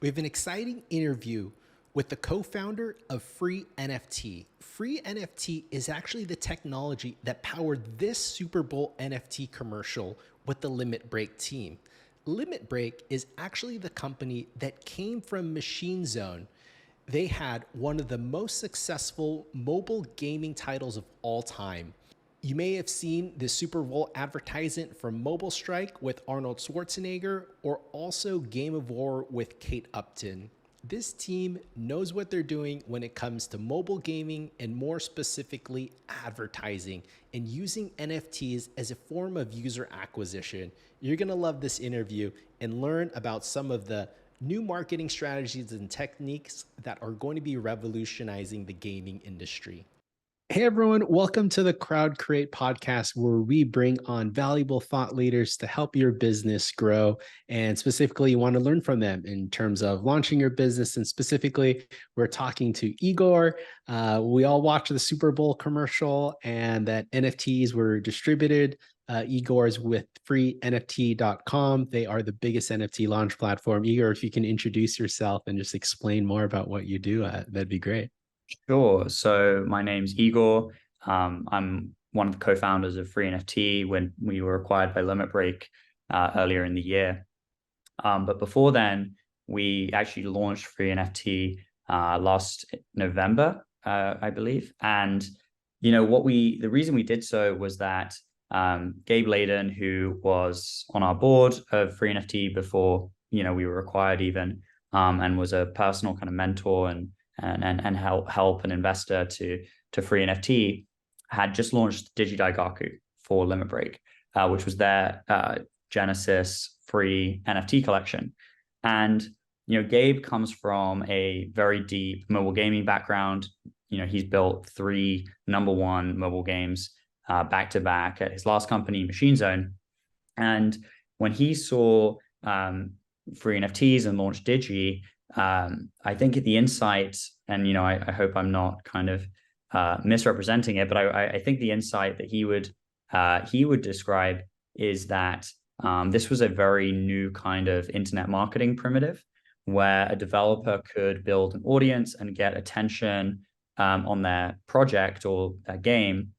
We have an exciting interview with the co-founder of FreeNFT. FreeNFT is actually the technology that powered this Super Bowl NFT commercial with the Limit Break team. Limit Break is actually the company that came from Machine Zone. They had one of the most successful mobile gaming titles of all time. You may have seen the Super Bowl advertisement from Mobile Strike with Arnold Schwarzenegger, or also Game of War with Kate Upton. This team knows what they're doing when it comes to mobile gaming, and more specifically advertising and using NFTs as a form of user acquisition. You're gonna love this interview and learn about some of the new marketing strategies and techniques that are going to be revolutionizing the gaming industry. Hey everyone, welcome to the Crowdcreate podcast, where we bring on valuable thought leaders to help your business grow. And specifically, you want to learn from them in terms of launching your business. And specifically, we're talking to Igor. We all watched the Super Bowl commercial and that NFTs were distributed. Igor's with FreeNFT.com. They are the biggest NFT launch platform. Igor, if you can introduce yourself and just explain more about what you do, that'd be great. Sure. So my name's Igor. I'm one of the co-founders of FreeNFT when we were acquired by Limit Break earlier in the year. But before then, we actually launched FreeNFT last November, I believe. And the reason we did so was that Gabe Layden, who was on our board of FreeNFT before we were acquired even, and was a personal kind of mentor and help an investor to FreeNFT, had just launched Digidaigaku for Limit Break, which was their Genesis free NFT collection. And Gabe comes from a very deep mobile gaming background. He's built 3 #1 mobile games back to back at his last company, Machine Zone. And when he saw free NFTs and launched Digi, I think the insight, and I hope I'm not kind of misrepresenting it, but I think the insight that he would describe is that this was a very new kind of internet marketing primitive, where a developer could build an audience and get attention on their project or their game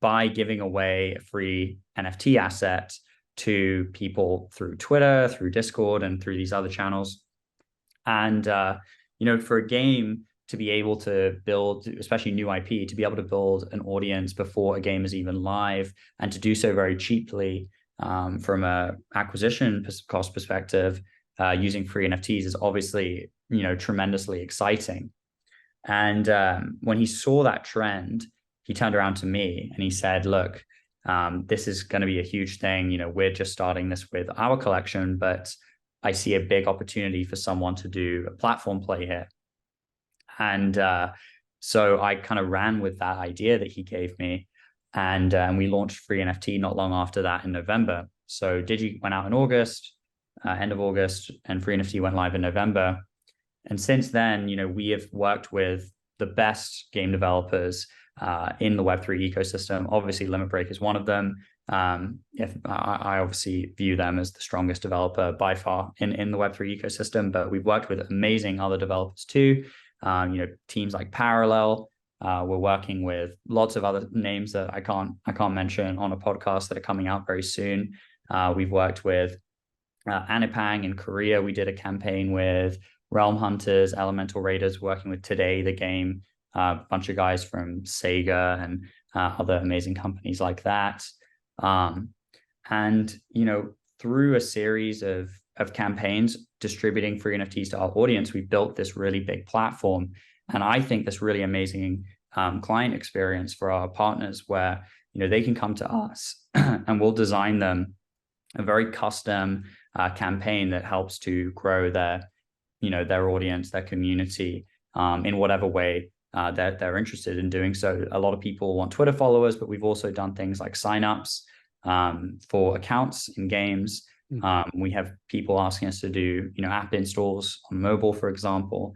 by giving away a free NFT asset to people through Twitter, through Discord, and through these other channels. And, for a game to be able to build, especially new IP, to be able to build an audience before a game is even live, and to do so very cheaply from a acquisition cost perspective, using free NFTs is obviously, tremendously exciting. And when he saw that trend, he turned around to me and he said, look, this is going to be a huge thing. We're just starting this with our collection, but I see a big opportunity for someone to do a platform play here. And so I kind of ran with that idea that he gave me, and we launched FreeNFT not long after that in November. So Digi went out in August, end of August, and FreeNFT went live in November. And since then, we have worked with the best game developers in the Web3 ecosystem. Obviously, Limit Break is one of them. If I obviously view them as the strongest developer by far in the Web3 ecosystem, but we've worked with amazing other developers too. Teams like Parallel. We're working with lots of other names that I can't mention on a podcast that are coming out very soon. We've worked with Anipang in Korea. We did a campaign with Realm Hunters, Elemental Raiders, working with Today, the game, a bunch of guys from Sega and other amazing companies like that. And through a series of campaigns distributing free NFTs to our audience, we built this really big platform, and I think this really amazing client experience for our partners, where they can come to us and we'll design them a very custom campaign that helps to grow their audience, their community, in whatever way they're interested in doing so. A lot of people want Twitter followers, but we've also done things like signups for accounts in games. We have people asking us to do app installs on mobile, for example.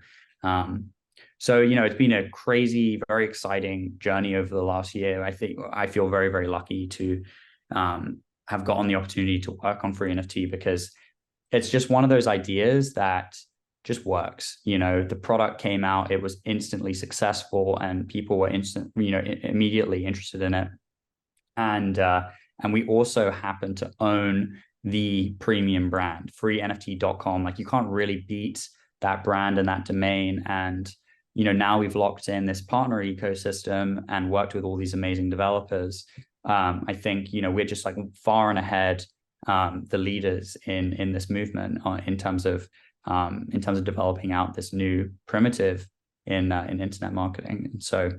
So it's been a crazy, very exciting journey over the last year. I feel very, very lucky to have gotten the opportunity to work on free NFT, because it's just one of those ideas that just works. The product came out, it was instantly successful, and people were immediately interested in it. And we also happen to own the premium brand, FreeNFT.com. Like, you can't really beat that brand and that domain. And now we've locked in this partner ecosystem and worked with all these amazing developers. I think we're just like far and ahead the leaders in this movement in terms of developing out this new primitive in internet marketing. And so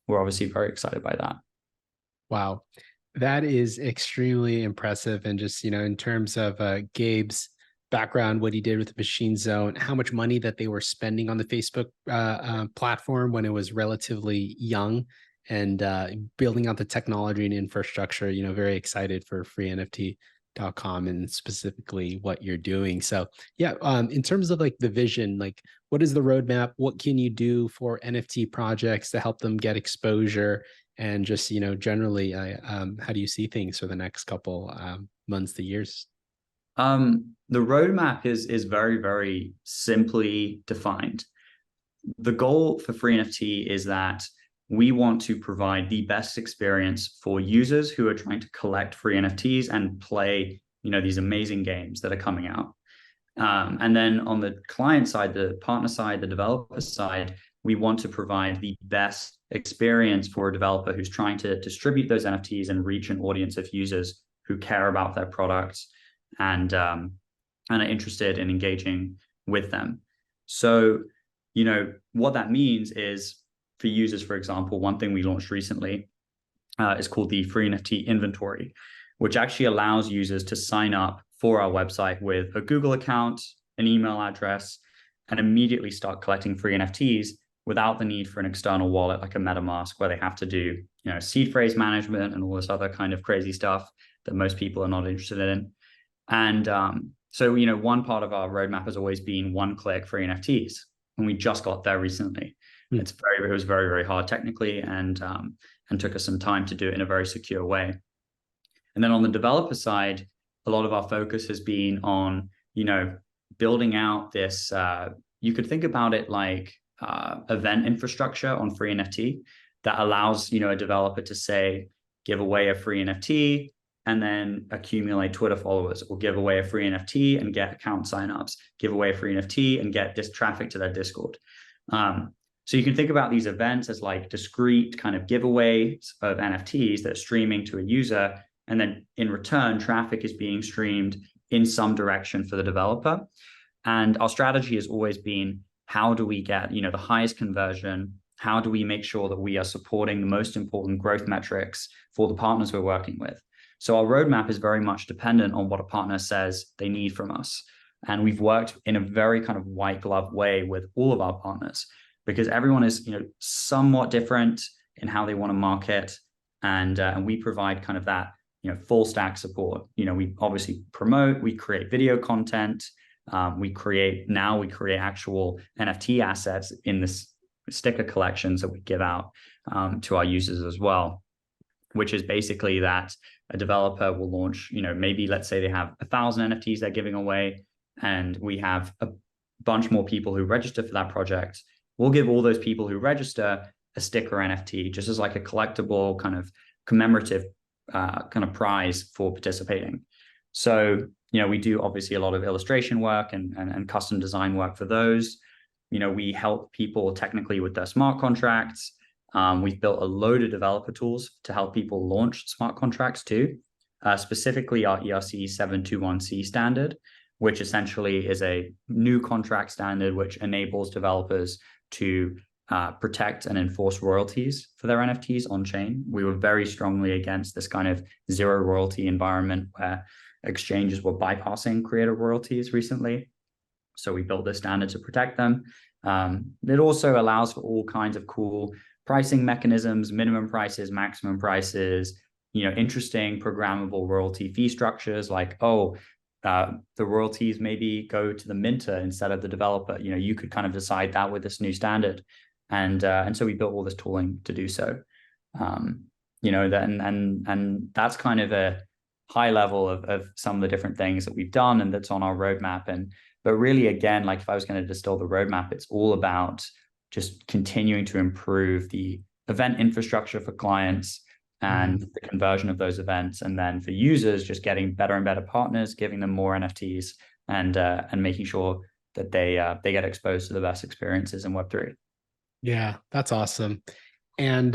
we're obviously very excited by that. Wow. That is extremely impressive. And just, in terms of Gabe's background, what he did with Machine Zone, how much money that they were spending on the Facebook platform when it was relatively young, and building out the technology and infrastructure, very excited for FreeNFT.com and specifically what you're doing. So yeah, in terms of like the vision, like what is the roadmap? What can you do for NFT projects to help them get exposure? And just, generally, how do you see things for the next couple months to years? The roadmap is very, very simply defined. The goal for FreeNFT is that we want to provide the best experience for users who are trying to collect free NFTs and play, these amazing games that are coming out. And then on the client side, the partner side, the developer side, we want to provide the best experience for a developer who's trying to distribute those NFTs and reach an audience of users who care about their products and are interested in engaging with them. So, what that means is, for users, for example, one thing we launched recently is called the Free NFT Inventory, which actually allows users to sign up for our website with a Google account, an email address, and immediately start collecting free NFTs without the need for an external wallet like a MetaMask, where they have to do, seed phrase management and all this other kind of crazy stuff that most people are not interested in. And so, one part of our roadmap has always been one-click free NFTs, and we just got there recently. It was very, very hard technically, and took us some time to do it in a very secure way. And then on the developer side, a lot of our focus has been on, building out this, you could think about it like event infrastructure on free NFT that allows, a developer to say, give away a free NFT and then accumulate Twitter followers, or give away a free NFT and get account signups, give away a free NFT and get this traffic to their Discord. So you can think about these events as like discrete kind of giveaways of NFTs that are streaming to a user, and then in return, traffic is being streamed in some direction for the developer. And our strategy has always been, how do we get, the highest conversion? How do we make sure that we are supporting the most important growth metrics for the partners we're working with? So our roadmap is very much dependent on what a partner says they need from us. And we've worked in a very kind of white glove way with all of our partners, because everyone is, somewhat different in how they want to market. And we provide kind of that, full stack support. We obviously promote, we create video content, we create actual NFT assets in this sticker collections that we give out to our users as well, which is basically that a developer will launch, maybe let's say they have 1,000 NFTs they're giving away, and we have a bunch more people who register for that project. We'll give all those people who register a sticker NFT, just as like a collectible kind of commemorative kind of prize for participating. So, we do obviously a lot of illustration work and custom design work for those. We help people technically with their smart contracts. We've built a load of developer tools to help people launch smart contracts too, specifically our ERC 721C standard, which essentially is a new contract standard which enables developers to protect and enforce royalties for their NFTs on chain. We were very strongly against this kind of zero royalty environment where exchanges were bypassing creator royalties recently. So we built this standard to protect them. It also allows for all kinds of cool pricing mechanisms, minimum prices, maximum prices, interesting programmable royalty fee structures like, the royalties maybe go to the minter instead of the developer. You could kind of decide that with this new standard. And so we built all this tooling to do so. And that's kind of a high level of some of the different things that we've done and that's on our roadmap. And But really, again, like if I was going to distill the roadmap, it's all about just continuing to improve the event infrastructure for clients and the conversion of those events. And then for users, just getting better and better partners, giving them more NFTs, and making sure that they get exposed to the best experiences in Web3. Yeah, that's awesome. And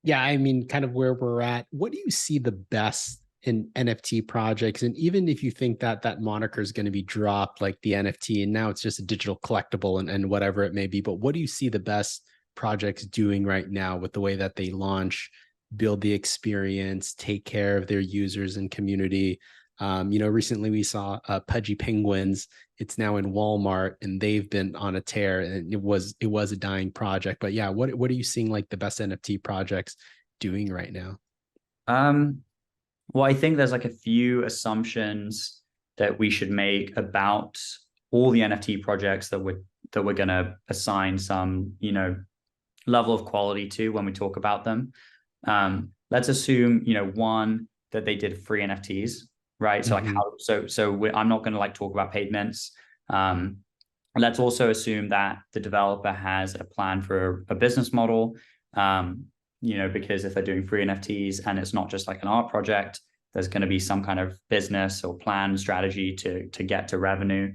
yeah, I mean, kind of where we're at, what do you see the best in NFT projects? And even if you think that that moniker is going to be dropped, like the NFT, and now it's just a digital collectible and whatever it may be, but what do you see the best projects doing right now with the way that they launch, build the experience, take care of their users and community? Recently we saw Pudgy Penguins. It's now in Walmart, and they've been on a tear. And it was a dying project. But yeah, what are you seeing like the best NFT projects doing right now? Well, I think there's like a few assumptions that we should make about all the NFT projects that we're going to assign some, level of quality to when we talk about them. Let's assume, one, that they did free NFTs, right? So I'm not going to like talk about paid mints. Let's also assume that the developer has a plan for a business model, because if they're doing free NFTs and it's not just like an art project, there's going to be some kind of business or plan strategy to get to revenue.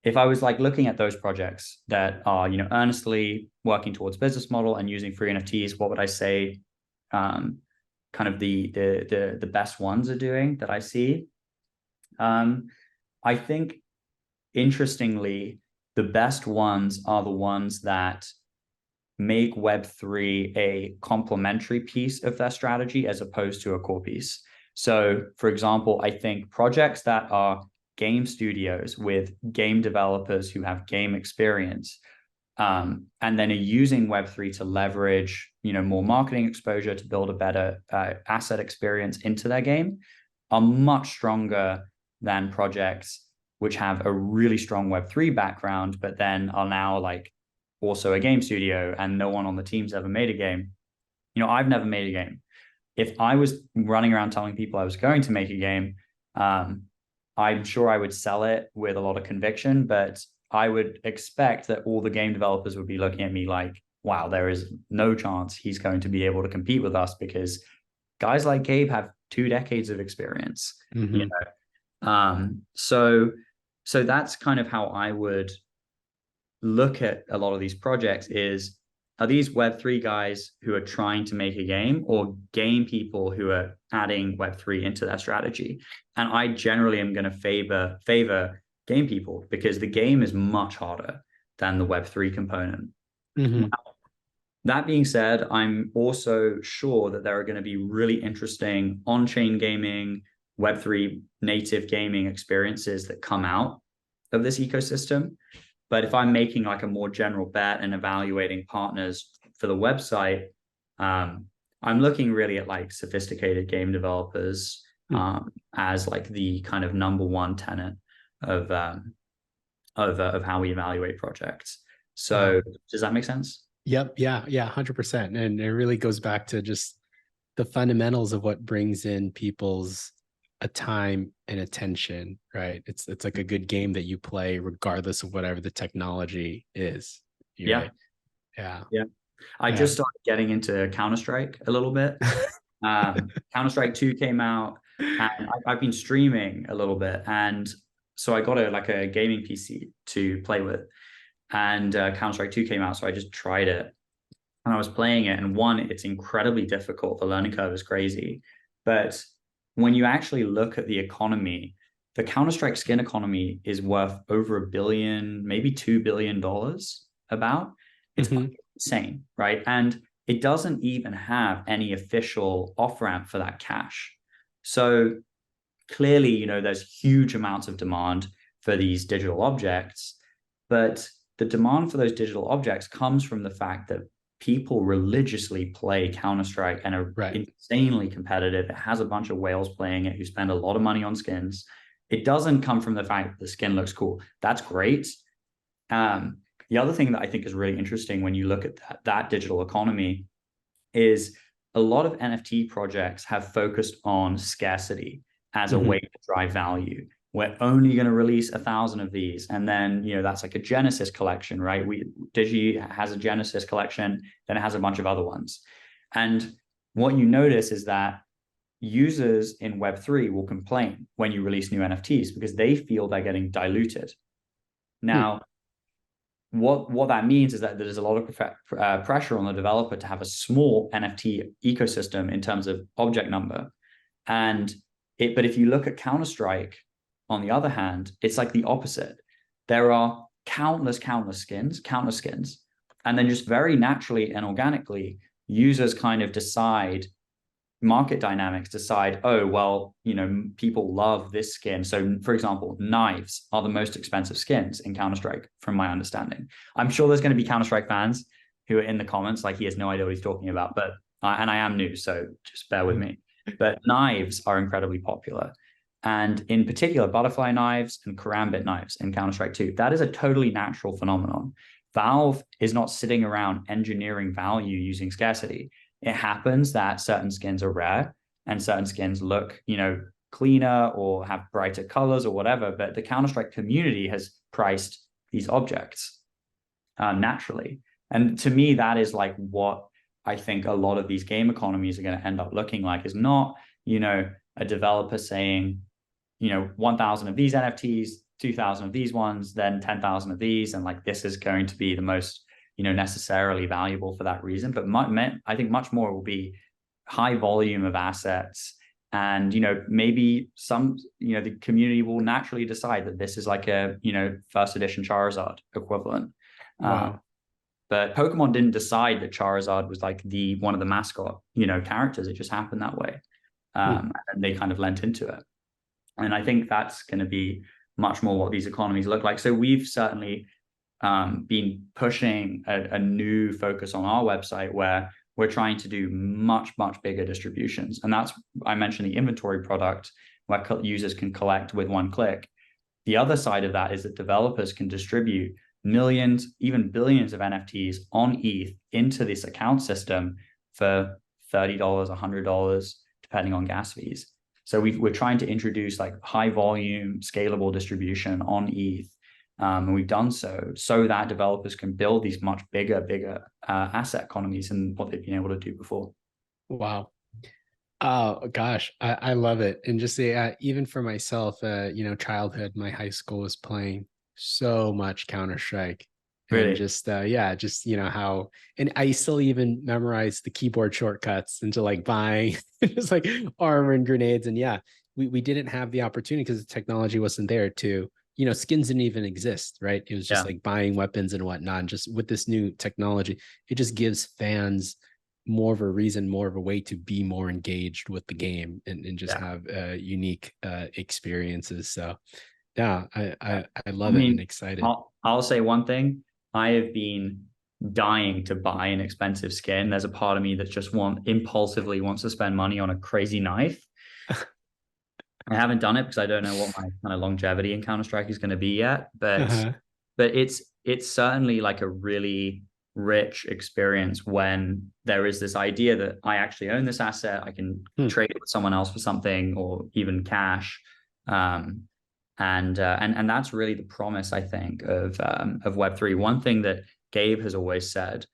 If I was like looking at those projects that are, earnestly working towards business model and using free NFTs, what would I say kind of the best ones are doing that I see? I think, interestingly, the best ones are the ones that make Web3 a complementary piece of their strategy as opposed to a core piece. So, for example, I think projects that are game studios with game developers who have game experience, and then are using Web3 to leverage, more marketing exposure to build a better asset experience into their game, are much stronger than projects which have a really strong Web3 background, but then are now like also a game studio and no one on the team's ever made a game. I've never made a game. If I was running around telling people I was going to make a game, I'm sure I would sell it with a lot of conviction, but I would expect that all the game developers would be looking at me like, wow, there is no chance he's going to be able to compete with us because guys like Gabe have 2 decades of experience. So that's kind of how I would look at a lot of these projects is, are these Web3 guys who are trying to make a game or game people who are adding Web3 into their strategy? And I generally am going to favor game people because the game is much harder than the Web3 component. Now, that being said, I'm also sure that there are going to be really interesting on-chain gaming, Web3 native gaming experiences that come out of this ecosystem. But if I'm making like a more general bet and evaluating partners for the website, I'm looking really at like sophisticated game developers as like the kind of number one tenet of how we evaluate projects. So does that make sense? Yep. Yeah. 100%. And it really goes back to just the fundamentals of what brings in people's time and attention, right? It's like a good game that you play regardless of whatever the technology is. Yeah. Right? Yeah. I just started getting into Counter-Strike a little bit. Counter-Strike 2 came out and I've been streaming a little bit. And so I got a gaming PC to play with, and Counter-Strike 2 came out. So I just tried it and I was playing it. And one, it's incredibly difficult. The learning curve is crazy. But when you actually look at the economy, the Counter-Strike skin economy is worth over $1 billion, maybe $2 billion about. It's insane, right? And it doesn't even have any official off-ramp for that cash. So clearly, there's huge amounts of demand for these digital objects, but the demand for those digital objects comes from the fact that people religiously play Counter-Strike and are insanely competitive. It has a bunch of whales playing it who spend a lot of money on skins. It doesn't come from the fact that the skin looks cool. That's great. The other thing that I think is really interesting when you look at that digital economy is a lot of NFT projects have focused on scarcity as a way to drive value. we're only going to release 1,000 of these. And then, that's like a Genesis collection, right? Digi has a Genesis collection, then it has a bunch of other ones. And what you notice is that users in Web3 will complain when you release new NFTs because they feel they're getting diluted. Now, what that means is that there's a lot of pressure on the developer to have a small NFT ecosystem in terms of object number. But if you look at Counter-Strike, on the other hand, it's like the opposite. There are countless skins, and then just very naturally and organically, users kind of decide, market dynamics decide, oh, well, people love this skin. So for example, knives are the most expensive skins in Counter-Strike, from my understanding. I'm sure there's going to be Counter-Strike fans who are in the comments like he has no idea what he's talking about, but and I am new, so just bear with me. But knives are incredibly popular. And in particular, butterfly knives and karambit knives in Counter-Strike 2, that is a totally natural phenomenon. Valve is not sitting around engineering value using scarcity. It happens that certain skins are rare and certain skins look, cleaner or have brighter colors or whatever, but the Counter-Strike community has priced these objects naturally. And to me, that is like what I think a lot of these game economies are going to end up looking like, is not, a developer saying, 1,000 of these NFTs, 2,000 of these ones, then 10,000 of these. And like, this is going to be the most, necessarily valuable for that reason. But I think much more will be high volume of assets. And, maybe the community will naturally decide that this is like a, first edition Charizard equivalent. Wow. But Pokemon didn't decide that Charizard was like one of the mascot, characters. It just happened that way. And they kind of lent into it. And I think that's going to be much more what these economies look like. So we've certainly been pushing a new focus on our website where we're trying to do much bigger distributions. And that's, I mentioned the inventory product where users can collect with one click. The other side of that is that developers can distribute millions, even billions of NFTs on ETH into this account system for $30, $100, depending on gas fees. So we're trying to introduce like high volume, scalable distribution on ETH. And we've done so that developers can build these much bigger asset economies than what they've been able to do before. Wow. Oh gosh, I love it. And just say, even for myself, childhood, my high school was playing so much Counter-Strike. Really? And just how, and I still even memorize the keyboard shortcuts into like buying just like armor and grenades. And we didn't have the opportunity because the technology wasn't there to, skins didn't even exist, right? It was just like buying weapons and whatnot. And just with this new technology, it just gives fans more of a reason, more of a way to be more engaged with the game and just have unique experiences. So I love it and excited. I'll say one thing. I have been dying to buy an expensive skin. There's a part of me that just impulsively wants to spend money on a crazy knife. I haven't done it because I don't know what my kind of longevity in Counter-Strike is going to be yet. But it's certainly like a really rich experience when there is this idea that I actually own this asset. I can trade it with someone else for something or even cash. And that's really the promise, I think, of Web3. One thing that Gabe has always said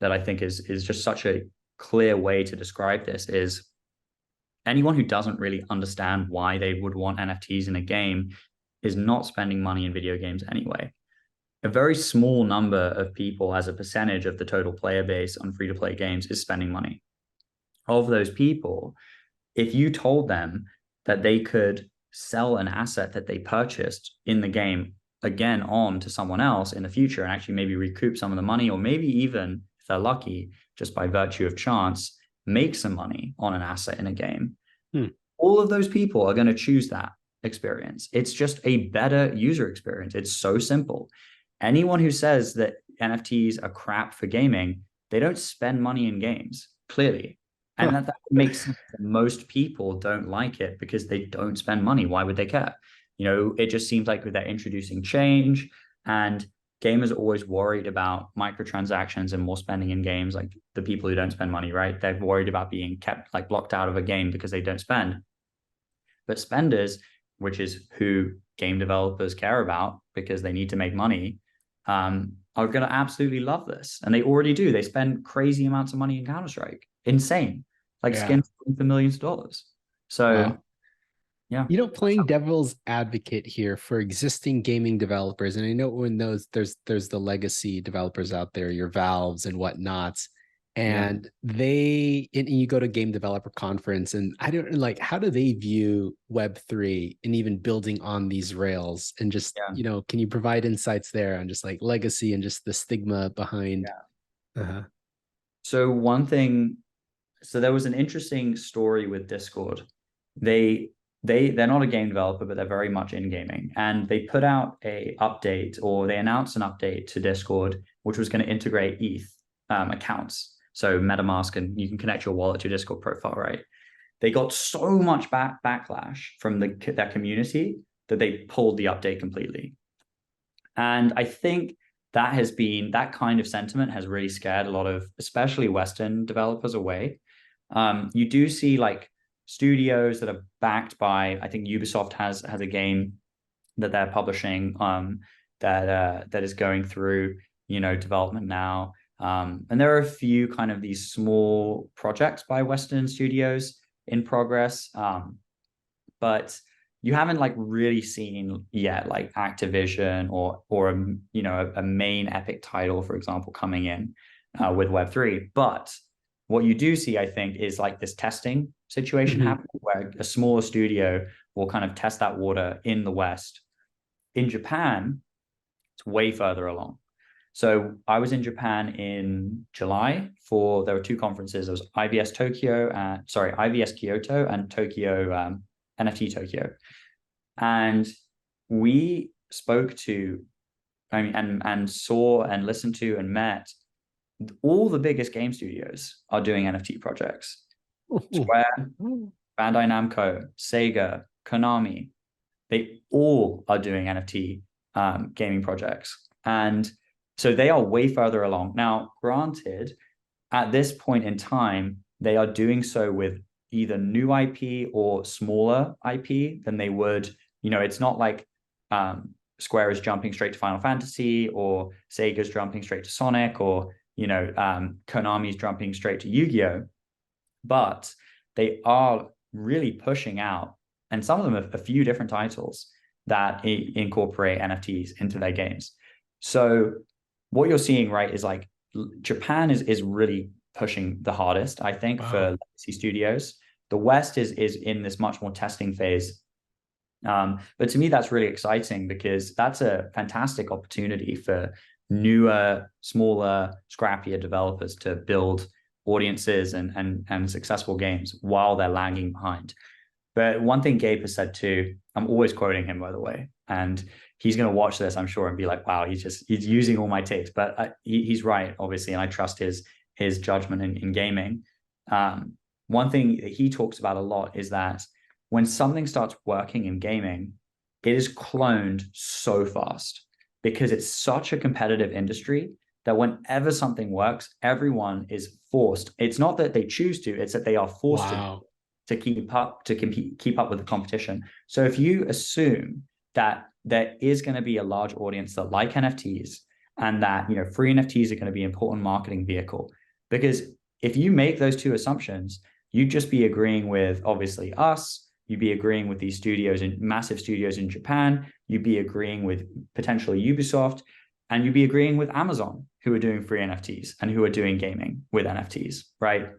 that I think is just such a clear way to describe this is anyone who doesn't really understand why they would want NFTs in a game is not spending money in video games anyway. A very small number of people as a percentage of the total player base on free-to-play games is spending money. Of those people, if you told them that they could sell an asset that they purchased in the game again on to someone else in the future and actually maybe recoup some of the money, or maybe even, if they're lucky, just by virtue of chance, make some money on an asset in a game, all of those people are going to choose that experience. It's just a better user experience. It's so simple. Anyone who says that NFTs are crap for gaming, they don't spend money in games, clearly. And that makes sense. Most people don't like it because they don't spend money. Why would they care? It just seems like they're introducing change, and gamers are always worried about microtransactions and more spending in games. Like the people who don't spend money, right? They're worried about being kept like blocked out of a game because they don't spend. But spenders, which is who game developers care about because they need to make money, are going to absolutely love this. And they already do. They spend crazy amounts of money in Counter-Strike. Insane. Like skins for millions of dollars. So, wow. Yeah. Playing devil's advocate here for existing gaming developers, and I know when there's the legacy developers out there, your Valves and whatnots, and and you go to game developer conference, and I don't like, how do they view Web3 and even building on these rails? And just, can you provide insights there on just like legacy and just the stigma behind? So there was an interesting story with Discord. They're not a game developer, but they're very much in gaming. And they put out a update, or they announced an update to Discord, which was going to integrate ETH accounts. So MetaMask, and you can connect your wallet to your Discord profile, right? They got so much backlash from their community that they pulled the update completely. And I think that kind of sentiment has really scared a lot of, especially Western developers, away. You do see like studios that are backed by, I think Ubisoft has a game that they're publishing that is going through development now, and there are a few kind of these small projects by Western studios in progress, but you haven't like really seen yet like Activision or a main epic title, for example, coming in with Web3. But what you do see, I think, is like this testing situation happening where a smaller studio will kind of test that water in the West. In Japan, it's way further along. So I was in Japan in July there were two conferences. There was IVS Kyoto and Tokyo, NFT Tokyo. And we spoke to, and saw and listened to and met all the biggest game studios are doing NFT projects. Square, Bandai Namco, Sega, Konami, they all are doing NFT gaming projects. And so they are way further along. Now, granted, at this point in time, they are doing so with either new IP or smaller IP than they would, it's not like Square is jumping straight to Final Fantasy, or Sega's jumping straight to Sonic, or Konami's jumping straight to Yu-Gi-Oh! But they are really pushing out, and some of them have a few different titles that incorporate NFTs into their games. So what you're seeing, right, is like Japan is really pushing the hardest, I think, for legacy studios. The West is in this much more testing phase. But to me, that's really exciting because that's a fantastic opportunity for newer, smaller, scrappier developers to build audiences and successful games while they're lagging behind. But one thing Gabe has said too, I'm always quoting him, by the way, and he's going to watch this, I'm sure, and be like, wow, he's using all my takes. But he's right, obviously, and I trust his judgment in gaming. One thing that he talks about a lot is that when something starts working in gaming, it is cloned so fast because it's such a competitive industry that whenever something works, everyone is forced. It's not that they choose to, it's that they are forced to keep up with the competition. So if you assume that there is going to be a large audience that like NFTs, and that free NFTs are going to be an important marketing vehicle, because if you make those two assumptions, you'd just be agreeing with obviously us, you'd be agreeing with these studios and massive studios in Japan, you'd be agreeing with potentially Ubisoft, and you'd be agreeing with Amazon, who are doing free NFTs and who are doing gaming with NFTs, right?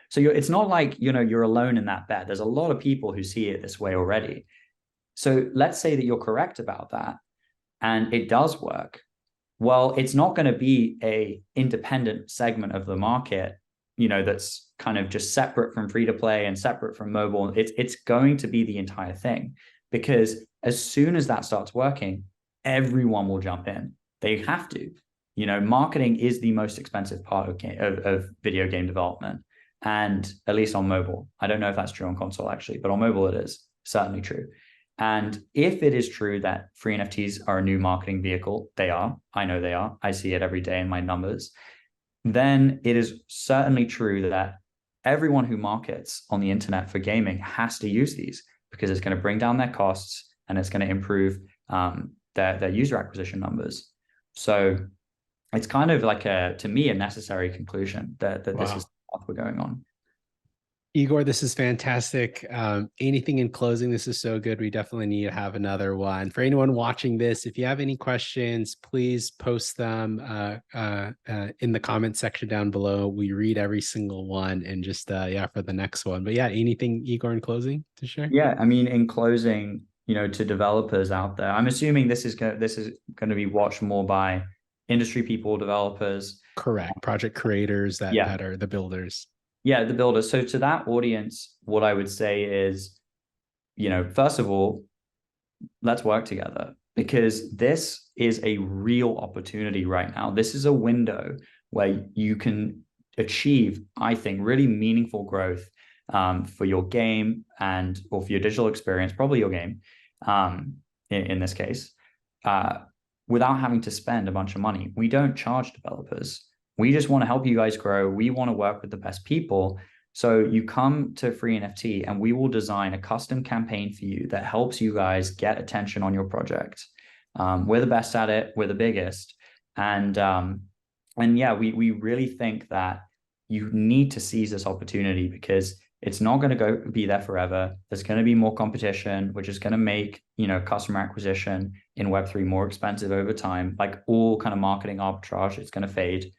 So it's not like you're alone in that bet. There's a lot of people who see it this way already. So let's say that you're correct about that and it does work. Well, it's not going to be a independent segment of the market, that's kind of just separate from free to play and separate from mobile. It's going to be the entire thing, because as soon as that starts working, everyone will jump in. They have to. Marketing is the most expensive part of video game development, and at least on mobile. I don't know if that's true on console actually, but on mobile it is certainly true. And if it is true that free NFTs are a new marketing vehicle, they are. I know they are. I see it every day in my numbers. Then it is certainly true that everyone who markets on the internet for gaming has to use these, because it's going to bring down their costs and it's going to improve their user acquisition numbers. So it's kind of like to me, a necessary conclusion that this is the path we're going on. Igor, this is fantastic. Anything in closing? This is so good. We definitely need to have another one. For anyone watching this, if you have any questions, please post them in the comment section down below. We read every single one, and just for the next one. But yeah, anything, Igor, in closing to share? Yeah, I mean, in closing, to developers out there, I'm assuming this is going to be watched more by industry people, developers. Correct. Project creators that are the builders. Yeah, the builders. So to that audience, what I would say is, first of all, let's work together, because this is a real opportunity right now. This is a window where you can achieve, I think, really meaningful growth for your game or for your digital experience, probably your game in this case, without having to spend a bunch of money. We don't charge developers. We just want to help you guys grow. We want to work with the best people. So you come to FreeNFT and we will design a custom campaign for you that helps you guys get attention on your project. We're the best at it. We're the biggest. And yeah, we really think that you need to seize this opportunity, because it's not going to be there forever. There's going to be more competition, which is going to make, customer acquisition in Web3 more expensive over time. Like all kind of marketing arbitrage, it's going to fade.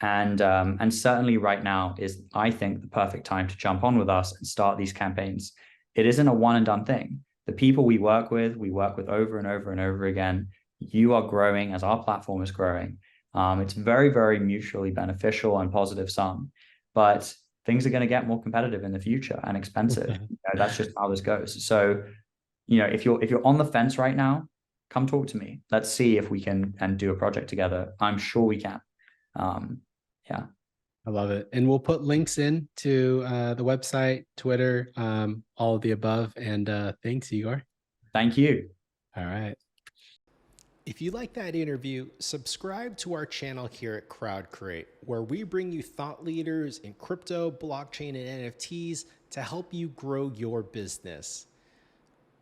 And certainly right now is, I think, the perfect time to jump on with us and start these campaigns. It isn't a one and done thing. The people we work with over and over and over again. You are growing as our platform is growing. It's very, very mutually beneficial and positive sum, but things are going to get more competitive in the future and expensive. That's just how this goes. So, if you're on the fence right now, come talk to me. Let's see if we can do a project together. I'm sure we can. Yeah. I love it. And we'll put links in to the website, Twitter, all of the above. And thanks, Igor. Thank you. All right. If you like that interview, subscribe to our channel here at Crowdcreate, where we bring you thought leaders in crypto, blockchain, and NFTs to help you grow your business.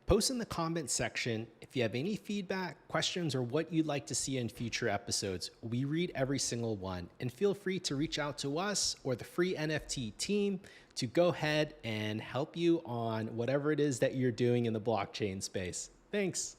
Post in the comment section if you have any feedback, questions, or what you'd like to see in future episodes. We read every single one, and feel free to reach out to us or the FreeNFT team to go ahead and help you on whatever it is that you're doing in the blockchain space. Thanks.